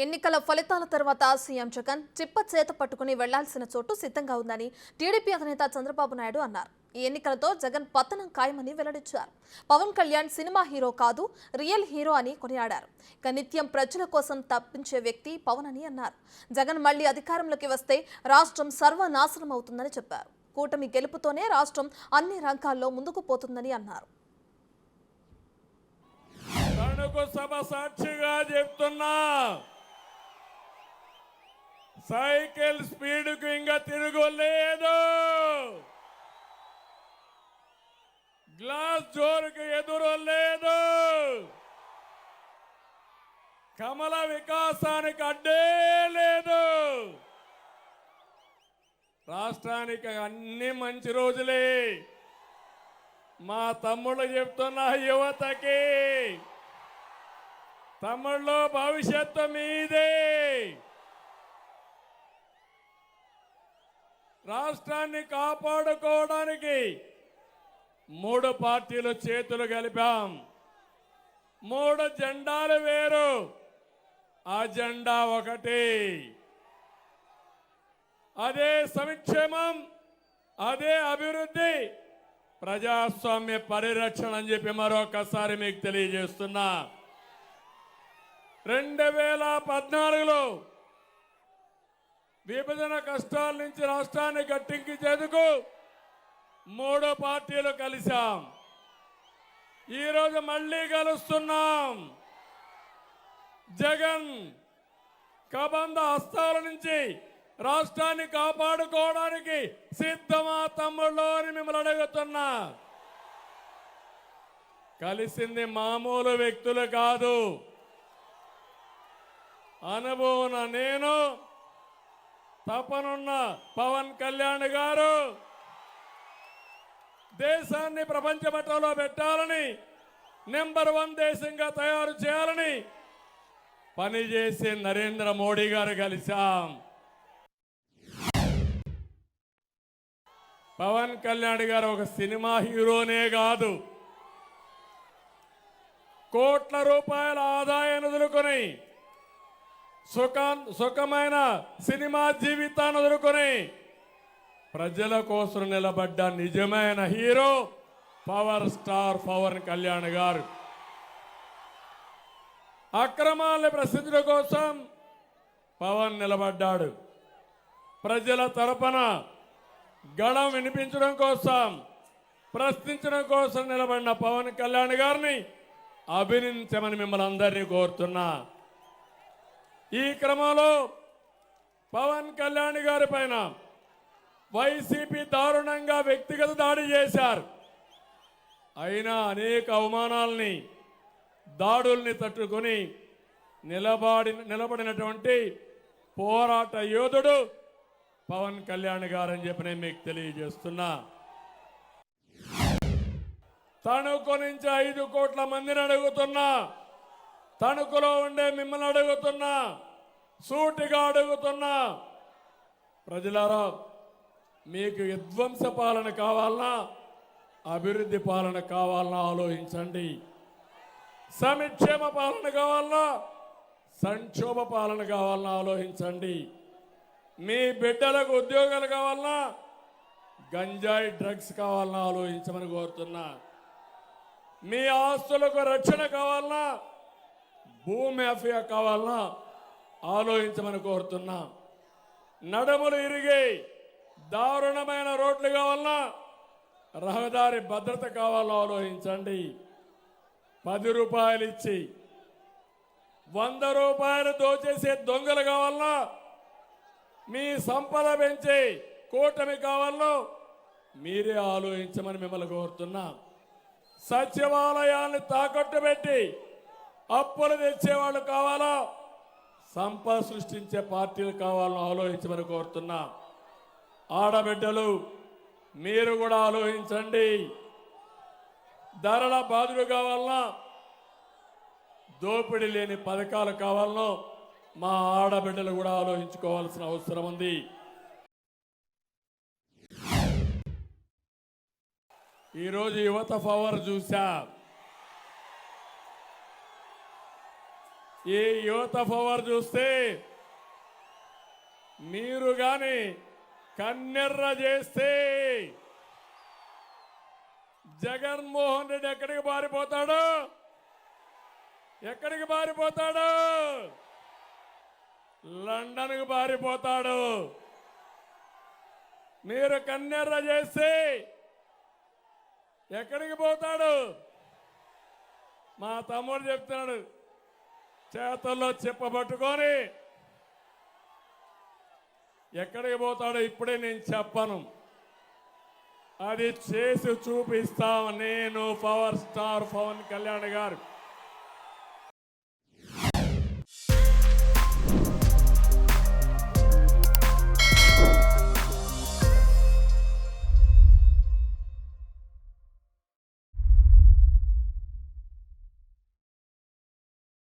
ఎన్నికల ఫలితాల తర్వాత సీఎం జగన్ చిప్ప చేత పట్టుకుని వెళ్లాల్సిన చోటు సిద్ధంగా ఉందని టీడీపీ అధినేత చంద్రబాబు నాయుడు అన్నారు. ఈ ఎన్నికలతో జగన్ పతనం ఖాయమని వెల్లడించారు. పవన్ కళ్యాణ్ సినిమా హీరో కాదు, రియల్ హీరో అని కొనియాడారు. ఇక నిత్యం ప్రజల కోసం తప్పించే వ్యక్తి పవన్ అని అన్నారు. జగన్ మళ్లీ అధికారంలోకి వస్తే రాష్ట్రం సర్వనాశనం అవుతుందని చెప్పారు. కూటమి గెలుపుతోనే రాష్ట్రం అన్ని రంగాల్లో ముందుకు పోతుందని అన్నారు. సభ సాక్షిగా చెప్తున్నా, సైకిల్ స్పీడ్కు ఇంకా తిరుగులేదు. గ్లాస్ జోరుకు ఎదురు లేదు. కమల వికాసానికి అడ్డే లేదు. రాష్ట్రానికి అన్ని మంచి రోజులే. మా తమ్ముళ్ళు చెప్తున్న యువతకి, తమ్ముళ్ళు భవిష్యత్తు మీదే. రాష్ట్రాన్ని కాపాడుకోవడానికి 3 పార్టీలు చేతులు కలిపాం. 3 జెండాలు వేరు, ఆ జెండా ఒకటి. అదే సంక్షేమం, అదే అభివృద్ధి, ప్రజాస్వామ్య పరిరక్షణ అని చెప్పి మరొకసారి మీకు తెలియజేస్తున్నా. 2014లో విభజన కష్టాల నుంచి రాష్ట్రాన్ని గట్టెక్కించేందుకు 3 పార్టీలు కలిశాం. ఈరోజు మళ్ళీ కలుస్తున్నాం. జగన్ కబంధ హస్తాల నుంచి రాష్ట్రాన్ని కాపాడుకోవడానికి సిద్ధమా తమ్ముళ్ళు అని మిమ్మల్ని అడుగుతున్నా. కలిసింది మామూలు వ్యక్తులు కాదు. అనుభవం నేను, తపనున్న పవన్ కళ్యాణ్ గారు, దేశాన్ని ప్రపంచ మట్టంలో పెట్టాలని, నెంబర్ 1 దేశంగా తయారు చేయాలని పనిచేసే నరేంద్ర మోడీ గారు కలిశాం. పవన్ కళ్యాణ్ గారు ఒక సినిమా హీరోనే కాదు, కోట్ల రూపాయల ఆదాయాన్ని వదులుకొని సుఖమైన సినిమా జీవితాన్ని వదులుకొని ప్రజల కోసం నిలబడ్డ నిజమైన hero power star Pawan Kalyan garu. అక్రమాలను ప్రశ్నించడం కోసం పవన్ నిలబడ్డాడు. ప్రజల తరపున గళం వినిపించడం కోసం, ప్రశ్నించడం కోసం నిలబడిన పవన్ కళ్యాణ్ గారిని అభినందించమని మిమ్మల్ని అందరినీ కోరుతున్నా. ఈ క్రమంలో పవన్ కళ్యాణ్ గారి పైన వైసీపీ దారుణంగా వ్యక్తిగత దాడి చేశారు. అయినా అనేక అవమానాలని, దాడుల్ని తట్టుకొని నిలబడినటువంటి పోరాట యోధుడు పవన్ కళ్యాణ్ గారని చెప్పి నేను మీకు తెలియజేస్తున్నా. తణుకు నుంచి 5 కోట్ల మందిని అడుగుతున్నా. తణుకులో ఉండే మిమ్మల్ని అడుగుతున్నా, సూటిగా అడుగుతున్నా. ప్రజలారా, మీకు విధ్వంస పాలన కావాలన్నా, అభివృద్ధి పాలన కావాలన్నా ఆలోచించండి. సంక్షేమ పాలన కావాలన్నా, సంక్షోభ పాలన కావాలన్నా ఆలోచించండి. మీ బిడ్డలకు ఉద్యోగాలు కావాలన్నా, గంజాయి డ్రగ్స్ కావాలన్నా ఆలోచించమని కోరుతున్నా. మీ ఆస్తులకు రక్షణ కావాలన్నా, భూమి మాఫియా కావాలన్నా ఆలోచించమని కోరుతున్నా. నడుములు ఇరిగి దారుణమైన రోడ్లు కావాలన్నా, రహదారి భద్రత కావాలన్నా ఆలోచించండి. 10 రూపాయలు ఇచ్చి 100 రూపాయలు దోచేసే దొంగలు కావాలన్నా, మీ సంపద పెంచి కూటమి కావాలన్నా మీరే ఆలోచించమని మిమ్మల్ని కోరుతున్నా. సచివాలయాన్ని తాకట్టు పెట్టి అప్పులు తెచ్చేవాళ్ళు కావాలా, సంపద సృష్టించే పార్టీలు కావాలని ఆలోచించమని కోరుతున్నా. ఆడబిడ్డలు మీరు కూడా ఆలోచించండి. ధరల బాధలు కావాలన్నా, దోపిడీ లేని పథకాలు కావాలనో మా ఆడబిడ్డలు కూడా ఆలోచించుకోవాల్సిన అవసరం ఉంది. ఈరోజు యువత పవర్ చూసా. ఈ యువత పవర్ చూస్తే మీరు గాని కన్నెర్ర చేస్తే జగన్మోహన్ రెడ్డి ఎక్కడికి పారిపోతాడు? ఎక్కడికి పారిపోతాడు? లండన్కు పారిపోతాడు. మీరు కన్నెర్ర చేస్తే ఎక్కడికి పోతాడు? మా తమ్ముడు చెప్తున్నాడు, చేతుల్లో చెప్పబట్టుకొని ఎక్కడికి పోతాడో ఇప్పుడే నేను చెప్పను. అది చేసి చూపిస్తాం. నేను పవర్ స్టార్ పవన్ కళ్యాణ్ గారు